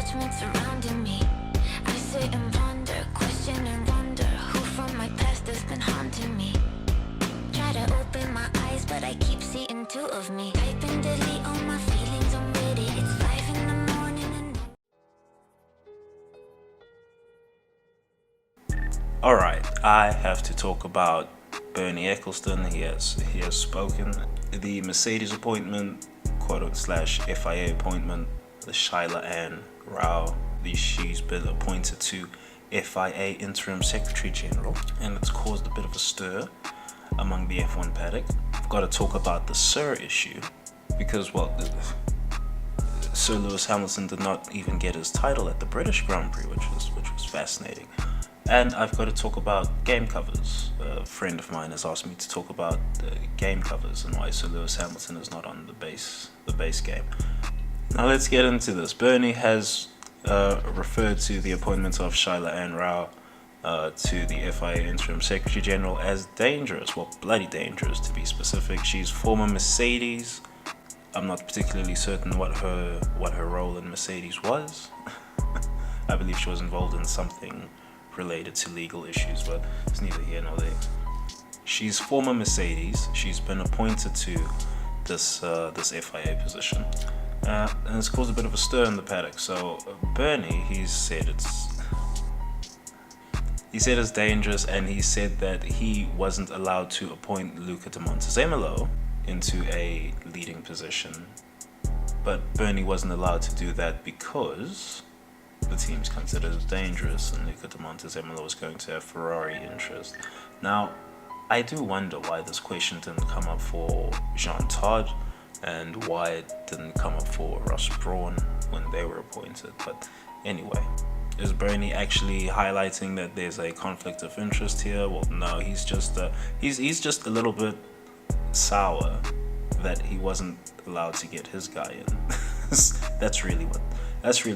judgment surrounding me. I sit and ponder, question and wonder who from my past has been haunting me. Try to open my eyes, but I keep seeing two of me. Type and delete all my feelings, I'm with it. It's 5 in the morning and Alright, I have to talk about Bernie Eccleston. He has spoken. The Mercedes appointment, /FIA appointment, the Shyla Ann Rao, she's been appointed to FIA Interim Secretary General, and it's caused a bit of a stir among the F1 paddock. I've got to talk about the Sir issue because, well, Sir Lewis Hamilton did not even get his title at the British Grand Prix, which was fascinating. And I've got to talk about game covers. A friend of mine has asked me to talk about game covers and why Sir Lewis Hamilton is not on the base game. Now let's get into this. Bernie has referred to the appointment of Shyla Ann Rao to the FIA Interim Secretary General as dangerous. Well, bloody dangerous to be specific. She's former Mercedes. I'm not particularly certain what her role in Mercedes was. I believe she was involved in something related to legal issues, but it's neither here nor there. She's former Mercedes. She's been appointed to this FIA position, and it's caused a bit of a stir in the paddock. So Bernie, he said it's dangerous, and he said that he wasn't allowed to appoint Luca de Montezemolo into a leading position, but Bernie wasn't allowed to do that because the team's considered as dangerous, and Luca de Montezemolo was going to have Ferrari interest. Now, I do wonder why this question didn't come up for Jean Todt, and why it didn't come up for Ross Brawn when they were appointed. But anyway, is Bernie actually highlighting that there's a conflict of interest here? Well, no, he's just he's just a little bit sour that he wasn't allowed to get his guy in. That's really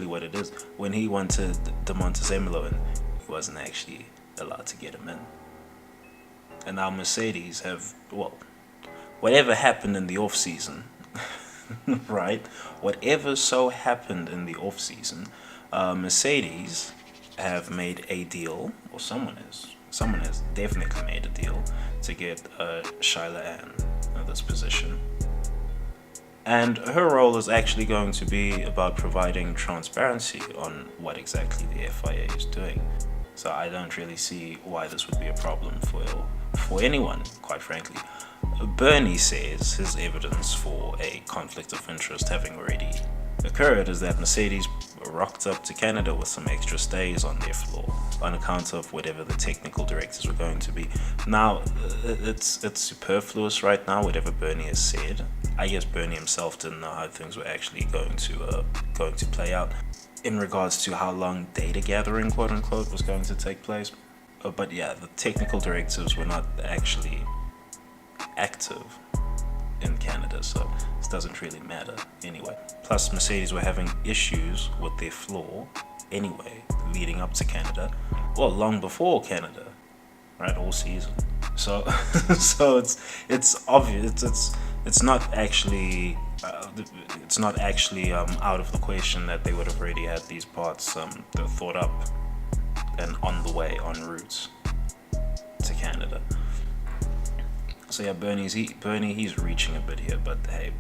what it is. When he wanted de Montezemolo in, he wasn't actually allowed to get him in. And now Mercedes have, well, whatever happened in the off season, right? Whatever so happened in the off season, Mercedes have made a deal, or someone has definitely made a deal to get Shyla Ann in this position. And her role is actually going to be about providing transparency on what exactly the FIA is doing. So I don't really see why this would be a problem for anyone, quite frankly. Bernie says his evidence for a conflict of interest having already occurred is that Mercedes rocked up to Canada with some extra stays on their floor on account of whatever the technical directives were going to be. Now, it's superfluous right now, whatever Bernie has said. I guess Bernie himself didn't know how things were actually going to play out in regards to how long data gathering, quote unquote, was going to take place. But yeah, the technical directives were not actually active in Canada, so this doesn't really matter anyway. Plus, Mercedes were having issues with their floor anyway, leading up to Canada, well, long before Canada, right, all season. So, so it's obvious. It's not actually out of the question that they would have already had these parts thought up and on the way, en route to Canada. So yeah, Bernie's reaching a bit here, but hey,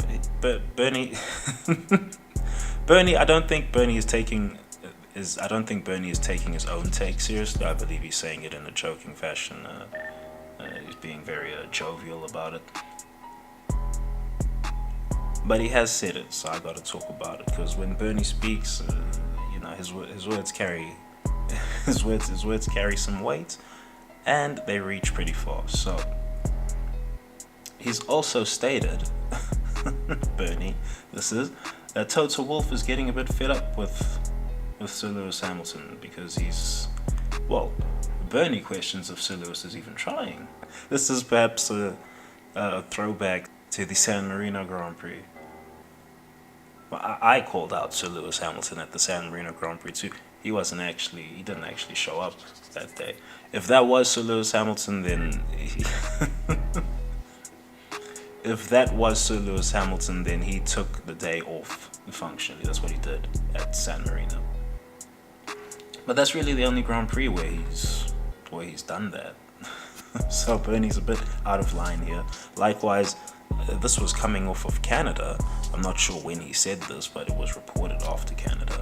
Bernie, I don't think Bernie is taking his own take seriously. I believe he's saying it in a joking fashion. He's being very jovial about it. But he has said it, so I got to talk about it, because when Bernie speaks, his words carry some weight, and they reach pretty far. So he's also stated, Bernie, that Toto Wolff is getting a bit fed up with Sir Lewis Hamilton, because Bernie questions if Sir Lewis is even trying. This is perhaps a throwback to the San Marino Grand Prix. I called out Sir Lewis Hamilton at the San Marino Grand Prix too. He didn't actually show up that day. If that was Sir Lewis Hamilton, then he took the day off functionally. That's what he did at San Marino. But that's really the only Grand Prix where he's done that. So Bernie's a bit out of line here. Likewise, this was coming off of Canada. I'm not sure when he said this, but it was reported after Canada.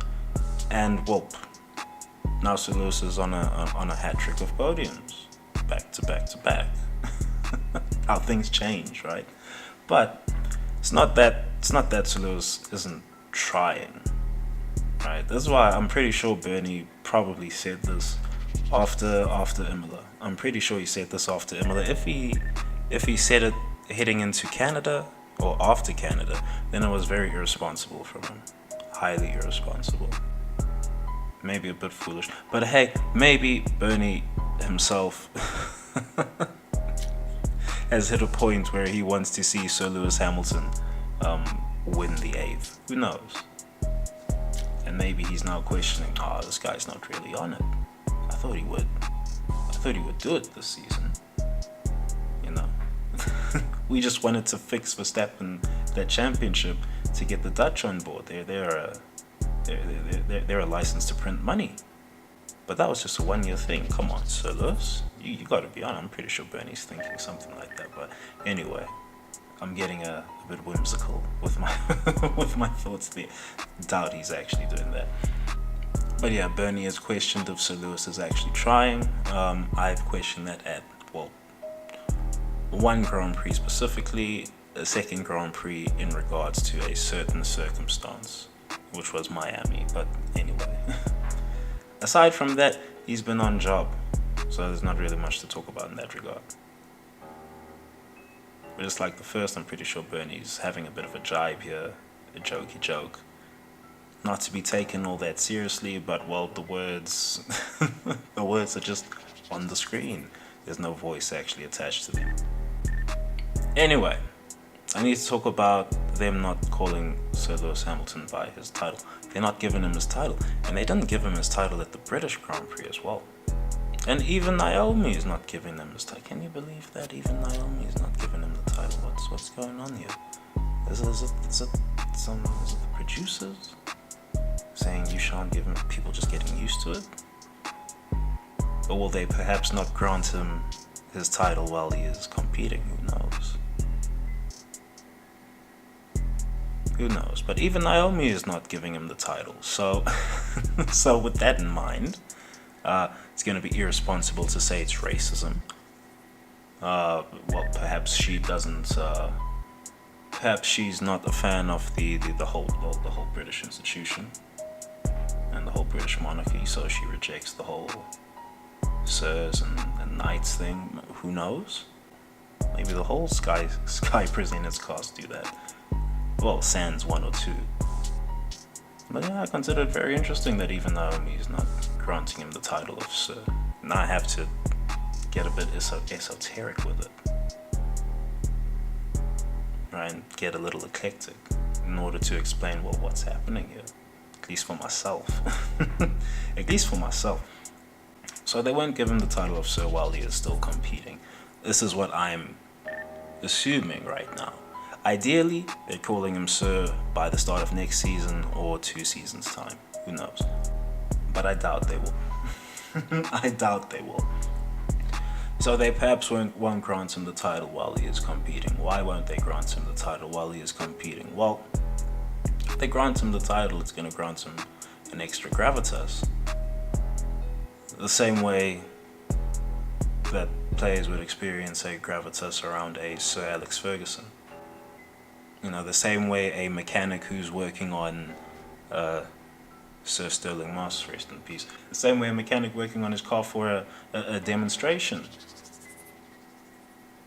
And well, now Sir Lewis is on a hat trick of podiums, back to back to back. How things change, right? But it's not that Sir Lewis isn't trying, right? That's why I'm pretty sure Bernie probably said this after Imola. I'm pretty sure he said this after Imola. If he said it heading into Canada or after Canada, then it was very irresponsible from him. Highly irresponsible. Maybe a bit foolish. But hey, maybe Bernie himself has hit a point where he wants to see Sir Lewis Hamilton win the 8th. Who knows? And maybe he's now questioning, this guy's not really on it. I thought he would do it this season. You know, we just wanted to fix Verstappen that championship to get the Dutch on board. They're a license to print money. But that was just a 1-year thing. Come on, Sir Lewis, you got to be on. I'm pretty sure Bernie's thinking something like that. But anyway, I'm getting a bit whimsical with my with my thoughts there. Doubt he's actually doing that. But yeah, Bernie has questioned if Sir Lewis is actually trying. I've questioned that at, well, one Grand Prix specifically, a second Grand Prix in regards to a certain circumstance, which was Miami. But anyway, aside from that, he's been on job, so there's not really much to talk about in that regard. But just like the first, I'm pretty sure Bernie's having a bit of a jibe here, a jokey joke. Not to be taken all that seriously, but well, the words the words are just on the screen. There's no voice actually attached to them. Anyway, I need to talk about them not calling Sir Lewis Hamilton by his title. They're not giving him his title, and they didn't give him his title at the British Grand Prix as well. And even Naomi is not giving him his title. Can you believe that? Even Naomi is not giving him the title. What's going on here? Is it the producers saying you shan't give him? People just getting used to it? Or will they perhaps not grant him his title while he is competing? Who knows? Who knows? But even Naomi is not giving him the title. So, so with that in mind, it's going to be irresponsible to say it's racism. Well, perhaps she doesn't. Perhaps she's not a fan of the whole British institution and the whole British monarchy, so she rejects the whole sirs and knights thing. Who knows? Maybe the whole Sky presenters cast do that. Well, sans one or two. But yeah, I consider it very interesting that even Naomi is not granting him the title of Sir. Now I have to get a bit esoteric with it. Right, and get a little eclectic in order to explain, well, what's happening here. At least for myself. At least for myself. So they won't give him the title of Sir while he is still competing. This is what I'm assuming right now. Ideally, they're calling him Sir by the start of next season or 2 seasons' time. Who knows? But I doubt they will. I doubt they will. So they perhaps won't grant him the title while he is competing. Why won't they grant him the title while he is competing? Well, if they grant him the title, it's going to grant him an extra gravitas. The same way that players would experience a gravitas around a Sir Alex Ferguson. You know, the same way a mechanic who's working on Sir Sterling Moss, rest in peace. The same way a mechanic working on his car for a demonstration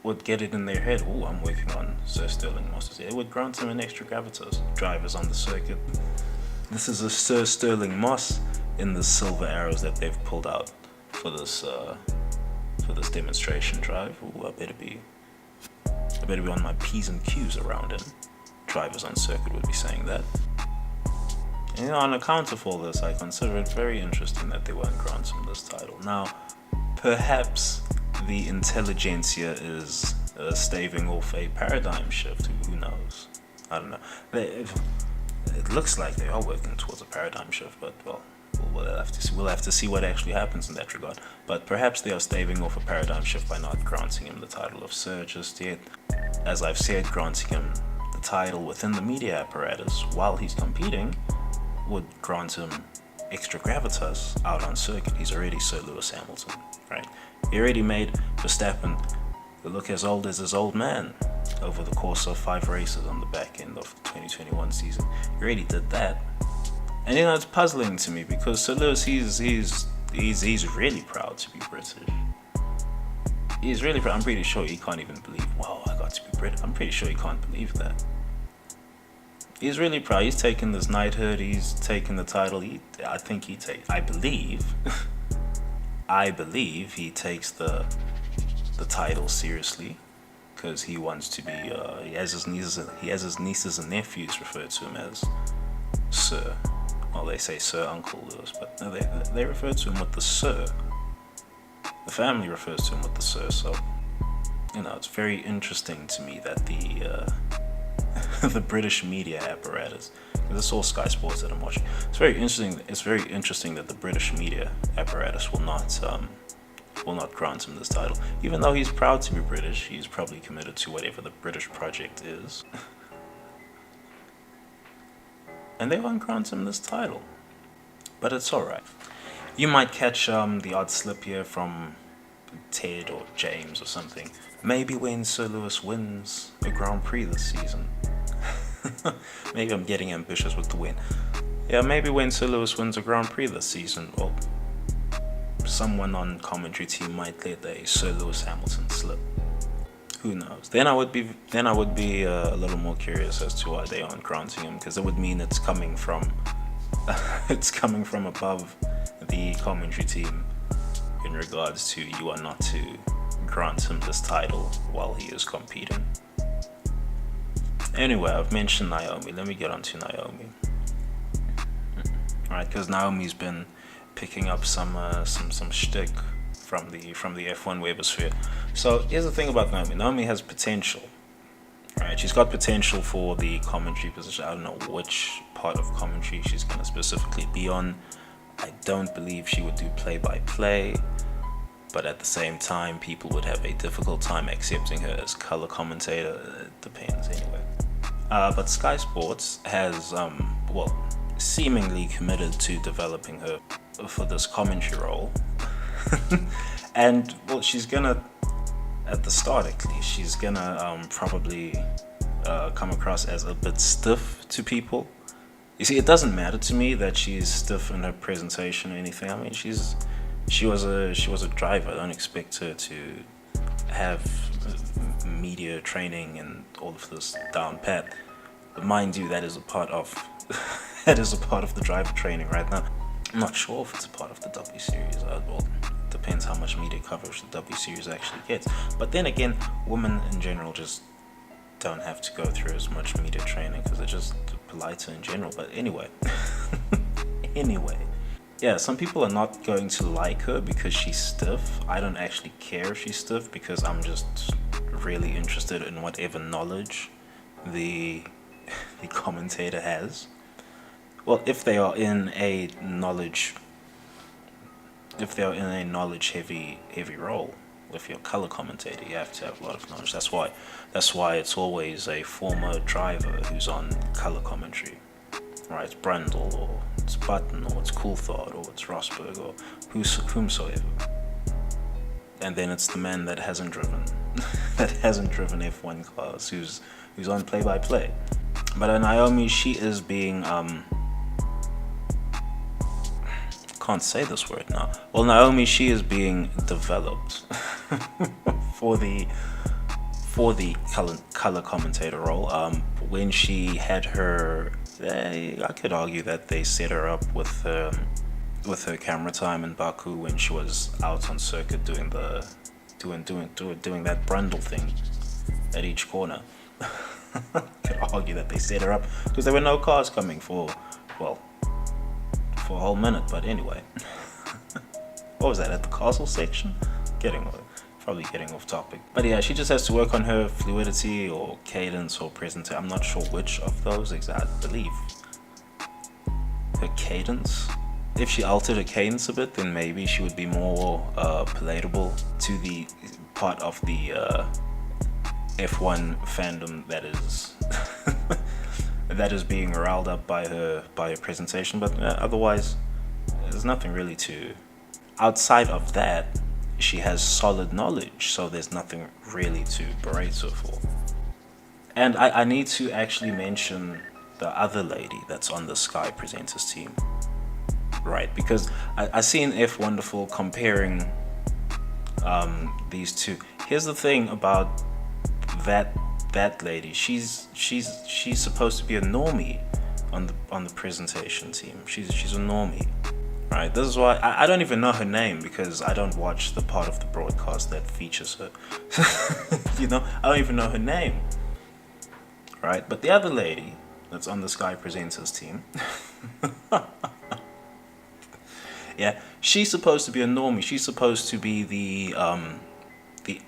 would get it in their head, oh, I'm working on Sir Sterling Moss. It would grant him an extra gravitas. Drivers on the circuit. This is a Sir Sterling Moss in the silver arrows that they've pulled out for this demonstration drive. Ooh, I better be on my P's and Q's around him. Drivers on circuit would be saying that. And, on account of all this, I consider it very interesting that they won't grant him this title. Now, perhaps the intelligentsia is staving off a paradigm shift. Who knows? I don't know. It looks like they are working towards a paradigm shift, but well, we'll have to see what actually happens in that regard. But perhaps they are staving off a paradigm shift by not granting him the title of Sir just yet. As I've said, granting him the title within the media apparatus while he's competing would grant him extra gravitas out on circuit. He's already Sir Lewis Hamilton, right? He already made Verstappen look as old as his old man over the course of 5 races on the back end of the 2021 season. He already did that. And it's puzzling to me because Sir Lewis, he's really proud to be British. He's really proud. I'm pretty sure he can't even believe, wow, I got to be British. I'm pretty sure he can't believe that. He's really proud. He's taken this knighthood. He's taken the title. I believe he takes the title seriously because he wants to be. He has his nieces and nephews refer to him as Sir. Well, they say Sir Uncle Lewis, but no, they refer to him with the Sir. The family refers to him with the Sir. So it's very interesting to me that the British media apparatus. This is all Sky Sports that I'm watching. It's very interesting. It's very interesting that the British media apparatus will not grant him this title, even though he's proud to be British. He's probably committed to whatever the British project is, and they won't grant him this title. But it's all right. You might catch the odd slip here from Ted or James or something. Maybe when Sir Lewis wins a Grand Prix this season. Maybe I'm getting ambitious with the win. Yeah, maybe when Sir Lewis wins a Grand Prix this season, or someone on commentary team might let a Sir Lewis Hamilton slip. Who knows? Then I would be a little more curious as to why they aren't granting him, because it would mean it's coming from above the commentary team in regards to you are not to grant him this title while he is competing. Anyway, I've mentioned Naomi. Let me get on to Naomi. Alright, because Naomi's been picking up some shtick from the F1 webosphere. So here's the thing about Naomi. Naomi has potential. Right? She's got potential for the commentary position. I don't know which part of commentary she's going to specifically be on. I don't believe she would do play-by-play. But at the same time, people would have a difficult time accepting her as color commentator. It depends anyway. But Sky Sports has, seemingly committed to developing her for this commentary role. And, she's gonna, at the start at least, she's gonna probably come across as a bit stiff to people. You see, it doesn't matter to me that she's stiff in her presentation or anything. I mean, she was a driver. I don't expect her to have media training and all of this down pat. But mind you, that is a part of the driver training right now. I'm not sure if it's a part of the W Series. Well, it depends how much media coverage the W Series actually gets. But then again, women in general just don't have to go through as much media training because they're just politer in general. But anyway, yeah, some people are not going to like her because she's stiff. I don't actually care if she's stiff because I'm just really interested in whatever knowledge the commentator has. Well, if they are in a knowledge heavy role, if you're a color commentator, you have to have a lot of knowledge. That's why it's always a former driver who's on color commentary. Right, it's Brundle, or it's Button, or it's Coulthard, or it's Rosberg, or whomsoever. And then it's the man that hasn't driven F1 cars who's on play-by-play. But Naomi, she is being can't say this word now. Well, Naomi, she is being developed for the color commentator role. When she had her, I could argue that they set her up with her camera time in Baku when she was out on circuit doing that Brundle thing at each corner. Could argue that they set her up because there were no cars coming for a whole minute. But anyway, what was that at the castle section? Probably getting off topic. But yeah, she just has to work on her fluidity or cadence or presentation. I'm not sure which of those exactly. I believe her cadence if she altered her cadence a bit, then maybe she would be more palatable to the part of the F1 fandom that is that is being riled up by her presentation. But otherwise, there's nothing really to. Outside of that, she has solid knowledge, so there's nothing really to berate her for. And I need to actually mention the other lady that's on the Sky Presenters team, right? Because I seen F Wonderful comparing these two. Here's the thing about that lady. She's supposed to be a normie on the presentation team. She's a normie, right? This is why I don't even know her name, because I don't watch the part of the broadcast that features her. You know, I don't even know her name, right? But the other lady that's on the Sky Presenters team, yeah, she's supposed to be a normie. She's supposed to be the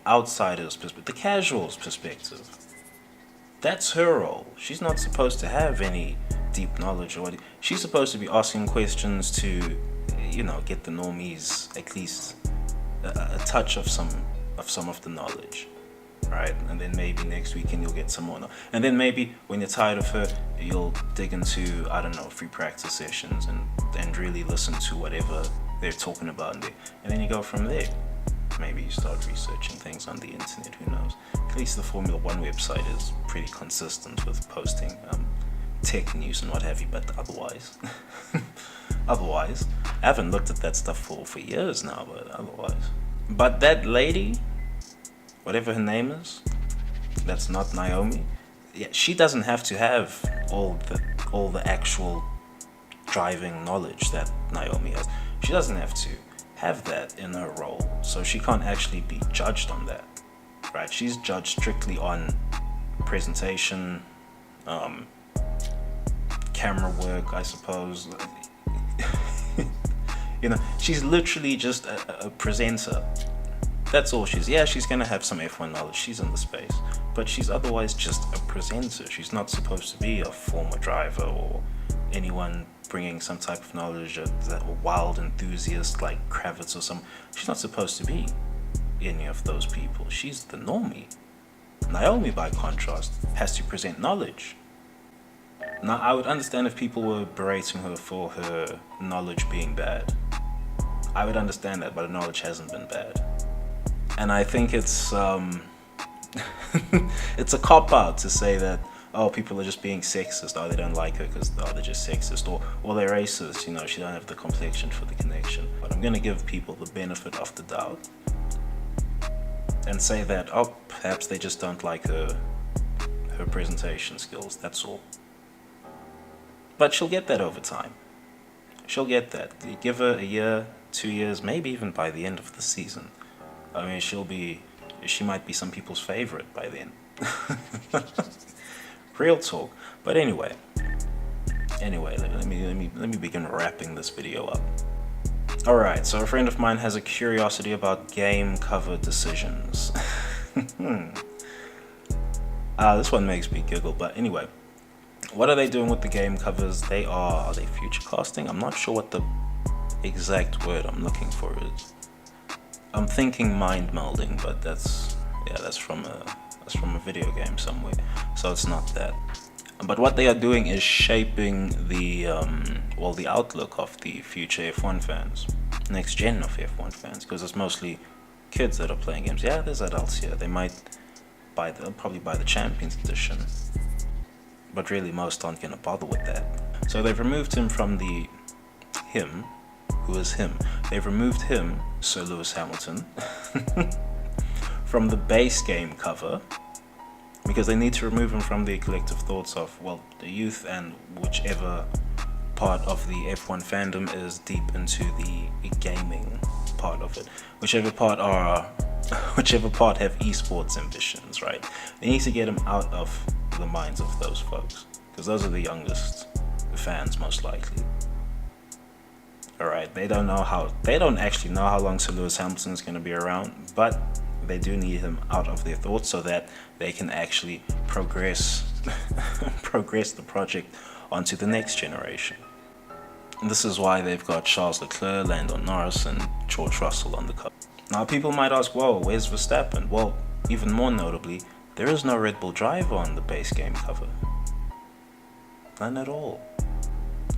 outsider's perspective, the casual's perspective. That's her role. She's not supposed to have any deep knowledge or what. She's supposed to be asking questions to, you know, get the normies at least a touch of some of the knowledge, right? And then maybe next weekend you'll get some more. And then maybe when you're tired of her, you'll dig into, I don't know, free practice sessions and really listen to whatever they're talking about in there. And then you go from there. Maybe you start researching things on the internet, who knows. At least the Formula One website is pretty consistent with posting tech news and what have you, but otherwise, otherwise, I haven't looked at that stuff for years now, but otherwise. But that lady, whatever her name is, that's not Naomi, yeah, she doesn't have to have all the actual driving knowledge that Naomi has. She doesn't have to have that in her role, so she can't actually be judged on that, right? She's judged strictly on presentation, camera work, I suppose. You know, she's literally just a presenter. That's all she's. Yeah, she's gonna have some F1 knowledge. She's in the space, but she's otherwise just a presenter. She's not supposed to be a former driver or anyone bringing some type of knowledge, that wild enthusiast like Kravitz or some. She's not supposed to be any of those people. She's the normie. Naomi, by contrast, has to present knowledge. Now, I would understand if people were berating her for her knowledge being bad. I would understand that, but her knowledge hasn't been bad. And I think it's it's a cop-out to say that, oh, people are just being sexist, oh, they don't like her because, oh, they're just sexist, or they're racist, you know, she don't have the complexion for the connection. But I'm going to give people the benefit of the doubt and say that, oh, perhaps they just don't like her presentation skills, that's all. But she'll get that over time. She'll get that. You give her a year, 2 years, maybe even by the end of the season. I mean, she might be some people's favorite by then. Real talk. But anyway, let me begin wrapping this video up. All right, so a friend of mine has a curiosity about game cover decisions. This one makes me giggle, but anyway, what are they doing with the game covers? Are they future casting? I'm not sure what the exact word I'm looking for is. I'm thinking mind melding, but that's from a video game somewhere, so it's not that. But what they are doing is shaping the outlook of the future F1 fans, next gen of F1 fans, because it's mostly kids that are playing games. Yeah, there's adults here. They might probably buy the Champions Edition, but really most aren't gonna bother with that. So they've removed him from him. Who is him? They've removed him, Sir Lewis Hamilton, from the base game cover, because they need to remove him from the collective thoughts of, well, the youth and whichever part of the F1 fandom is deep into the gaming part of it. Whichever part have esports ambitions, right? They need to get him out of the minds of those folks, because those are the youngest fans, most likely. All right, they don't actually know how long Sir Lewis Hamilton is going to be around, but they do need him out of their thoughts so that they can actually progress the project onto the next generation. And this is why they've got Charles Leclerc, Lando Norris, and George Russell on the cover. Now, people might ask, whoa, where's Verstappen? Well, even more notably, there is no Red Bull driver on the base game cover. None at all.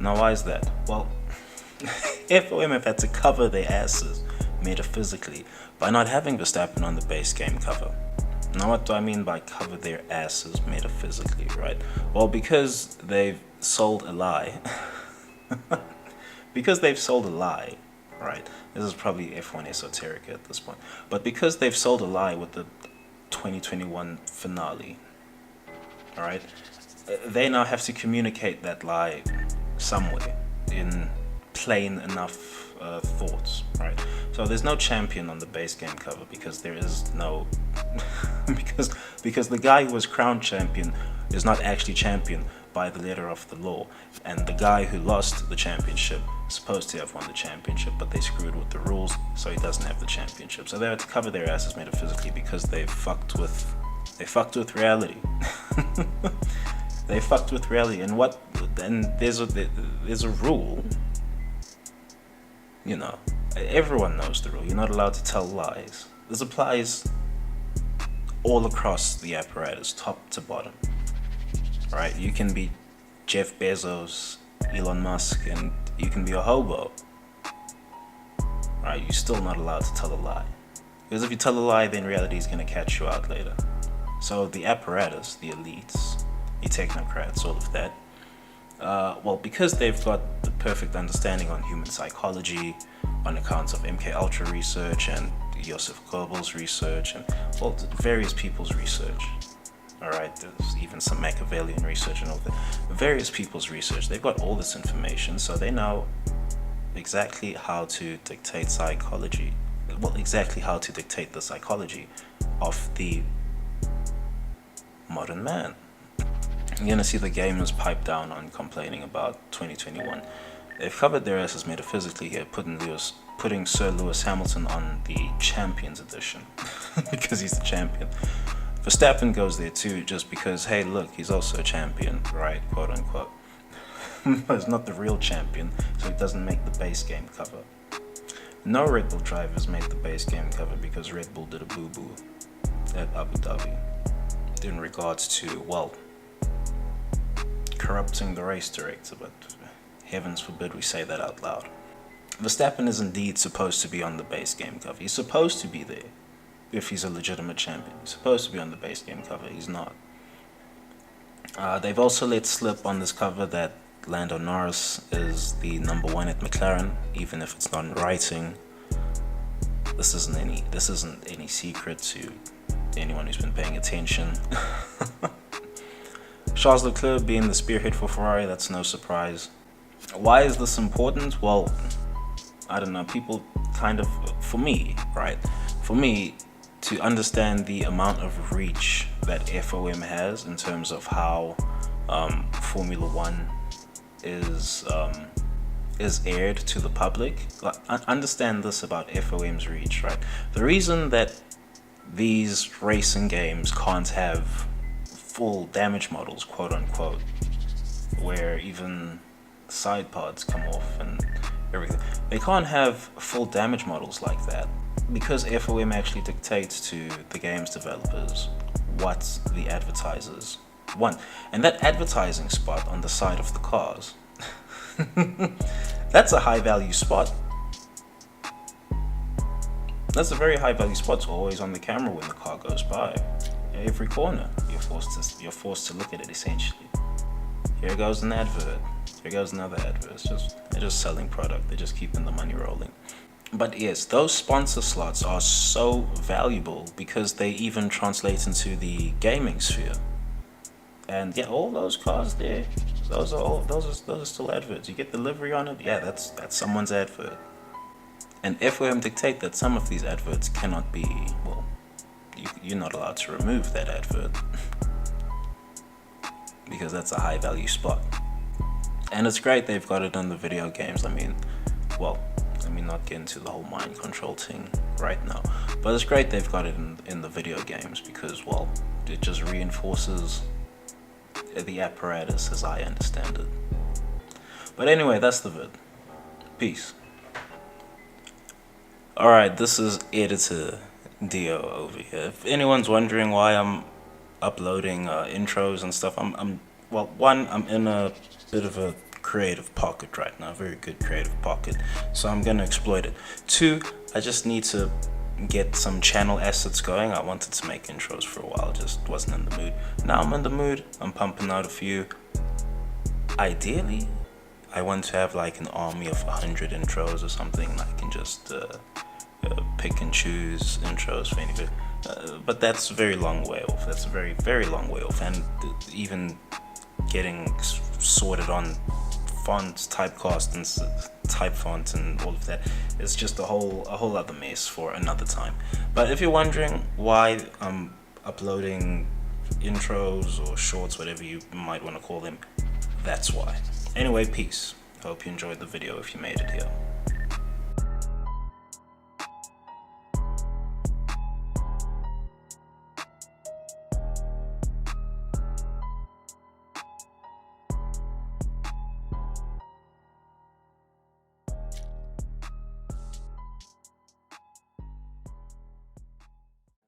Now, why is that? Well, FOM have had to cover their asses metaphysically by not having Verstappen on the base game cover. Now, what do I mean by cover their asses metaphysically, right? Well, because they've sold a lie. Because they've sold a lie, right? This is probably F1 esoteric at this point. But because they've sold a lie with the 2021 finale, alright? They now have to communicate that lie somewhere in plain enough thoughts, right? So there's no champion on the base game cover because there is no because the guy who was crowned champion is not actually champion by the letter of the law, and the guy who lost the championship is supposed to have won the championship, but they screwed with the rules, so he doesn't have the championship. So they had to cover their asses metaphysically because they fucked with reality. They fucked with reality, and there's a rule. You know, everyone knows the rule. You're not allowed to tell lies. This applies all across the apparatus, top to bottom. Right? You can be Jeff Bezos, Elon Musk, and you can be a hobo. Right? You're still not allowed to tell a lie. Because if you tell a lie, then reality is going to catch you out later. So the apparatus, the elites, the technocrats, all of that, well, because they've got the perfect understanding on human psychology, on accounts of MK Ultra research and Joseph Goebbels research, and well, various people's research. All right, there's even some Machiavellian research and all that. Various people's research. They've got all this information, so they know exactly how to dictate psychology. Well, exactly how to dictate the psychology of the modern man. You're gonna see the gamers pipe down on complaining about 2021. They've covered their asses metaphysically here, putting Sir Lewis Hamilton on the Champions Edition because he's the champion. Verstappen goes there too, just because, hey, look, he's also a champion, right? Quote unquote. But he's not the real champion, so he doesn't make the base game cover. No Red Bull drivers made the base game cover because Red Bull did a boo-boo at Abu Dhabi in regards to, well, corrupting the race director, but heavens forbid we say that out loud. Verstappen is indeed supposed to be on the base game cover. He's supposed to be there if he's a legitimate champion. He's supposed to be on the base game cover. He's not. They've also let slip on this cover that Lando Norris is the number one at McLaren, even if it's not in writing. This isn't any secret to anyone who's been paying attention. Charles Leclerc being the spearhead for Ferrari, that's no surprise. Why is this important? Well, I don't know, people kind of, for me, to understand the amount of reach that FOM has in terms of how Formula One is aired to the public. Like, understand this about FOM's reach, right? The reason that these racing games can't have full damage models, quote unquote, where even side pods come off and everything, they can't have full damage models like that because FOM actually dictates to the games developers what the advertisers want. And that advertising spot on the side of the cars, that's a high value spot. That's a very high value spot. It's always on the camera when the car goes by. Every corner, you're forced to look at it essentially. Here goes an advert. Here goes another advert. They're just selling product. They're just keeping the money rolling. But yes, those sponsor slots are so valuable because they even translate into the gaming sphere. And yeah, all those cars there, those are still adverts. You get the livery on it. Yeah, that's someone's advert. And FOM dictate that some of these adverts cannot be, well, you're not allowed to remove that advert because that's a high value spot. And it's great they've got it in the video games. I mean, well, let me not get into the whole mind control thing right now, but it's great they've got it in the video games because, well, it just reinforces the apparatus as I understand it. But anyway, that's the vid. Peace. Alright, this is Editor Dio over here. If anyone's wondering why I'm uploading intros and stuff, I'm in a bit of a creative pocket right now, very good creative pocket, so I'm gonna exploit it. Two, I just need to get some channel assets going. I wanted to make intros for a while, just wasn't in the mood. Now I'm in the mood, I'm pumping out a few. Ideally, I want to have like an army of 100 intros or something, and I can just pick and choose intros for anything. But that's a very long way off. That's a very, very long way off. And even getting sorted on fonts, typecast, and type font, and all of that is just a whole other mess for another time. But if you're wondering why I'm uploading intros or shorts, whatever you might want to call them, that's why. Anyway, peace. Hope you enjoyed the video if you made it here.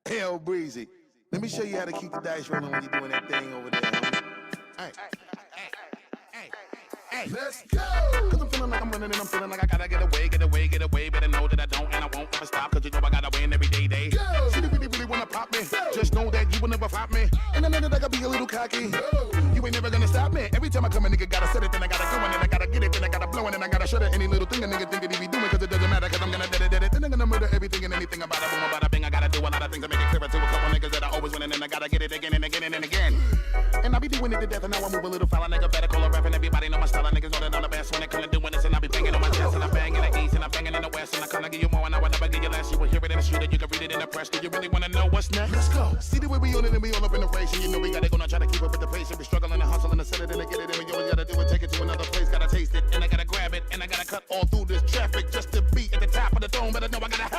Hell breezy. Let me show you how to keep the dice rolling when you're doing that thing over there, homie. Hey, let's go! Cause I'm feeling like I'm running and I'm feeling like I gotta get away. Better know that I don't and I won't ever stop. Cause you know I gotta win every day. See, you really wanna pop me. Just know that you will never flop me. And I know that I gotta be a little cocky. You ain't never gonna stop me. Every time I come a nigga gotta set it, then I gotta go and then I gotta get it, then I gotta blow and then I gotta shut it. Any little thing a nigga think that he be doing, cause it doesn't matter, cause I'm gonna dead it. Then I'm gonna murder everything and anything about it. Boom, about a bing. I gotta do a lot of things to make it clearer to a couple niggas that I always win, and then I gotta get it again and again and again. And I be doing it to death, and now I move a little foul. Nigga better call a rap, and everybody know my style. Niggas know that I'm the best when it comes to doing this, and I be banging on my chest, and I bang in the east, and I banging in the west, and I kinda give you more, and I will never give you less. You will hear it in the street, and you can read it in the press. Do you really wanna know what's next? Let's go. See the way we on it, and we all up in the race, and you know we gotta go now, try to keep up with the pace, and we struggling and hustling and set it and get it, and we always gotta do it, take it to another place, gotta taste it, and I gotta grab it, and I gotta cut all through this traffic just to be at the top of the dome. Better know I gotta have